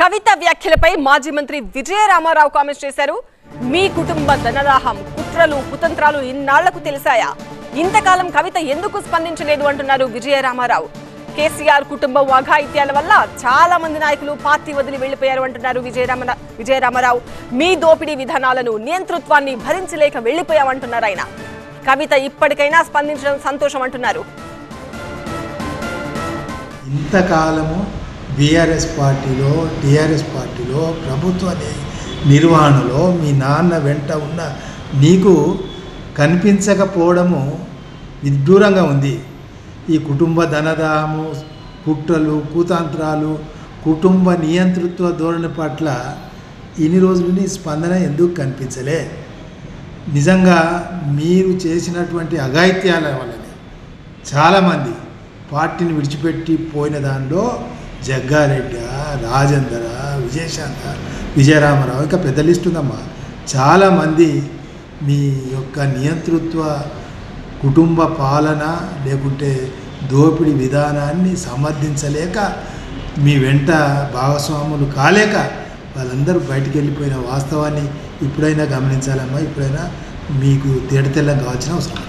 కవిత వ్యాఖ్యలపై మాజీ మంత్రి విజయరామారావు కామెంట్స్ చేశారు. మీ కుటుంబ ధనదాహం, కుట్రలు, కుతంత్రాలు ఇన్నాళ్లకు తెలిసాయా? ఇంతకాలం కవిత ఎందుకు స్పందించలేదు అంటున్నారు విజయరామారావు. కేసీఆర్ కుటుంబం అఘాయిత్యాల వల్ల చాలా మంది నాయకులు పార్టీ వదిలి వెళ్లిపోయారు అంటున్నారు విజయరామారావు. మీ దోపిడీ విధానాలను, నియంతృత్వాన్ని భరించలేక వెళ్లిపోయామంటున్నారు ఆయన. కవిత ఇప్పటికైనా స్పందించడం సంతోషం అంటున్నారు. ఇంతకాలము బీఆర్ఎస్ పార్టీలో, టీఆర్ఎస్ పార్టీలో ప్రభుత్వ నిర్వహణలో మీ నాన్న వెంట ఉన్న నీకు కనిపించకపోవడము విడ్డూరంగా ఉంది. ఈ కుటుంబ ధనదాహము, కుట్రలు, కుతంత్రాలు, కుటుంబ నియంతృత్వ ధోరణి పట్ల ఇన్ని రోజులని స్పందన ఎందుకు కనిపించలే? నిజంగా మీరు చేసినటువంటి అఘాయిత్యాల వల్లనే చాలామంది పార్టీని విడిచిపెట్టి పోయిన దానిలో జగ్గారెడ్డి, రాజేందర్, విజయశాంత, విజయరామారావు, ఇంకా పెద్ద లిస్ట్ ఉందమ్మా. చాలామంది మీ యొక్క నియంతృత్వ కుటుంబ పాలన లేకుంటే దోపిడీ విధానాన్ని సమర్థించలేక మీ వెంట భాగస్వాములు కాలేక వాళ్ళందరూ బయటికి వెళ్ళిపోయిన వాస్తవాన్ని ఇప్పుడైనా గమనించాలమ్మా. ఇప్పుడైనా మీకు తేటతెల్లం కావాల్సిన అవసరం.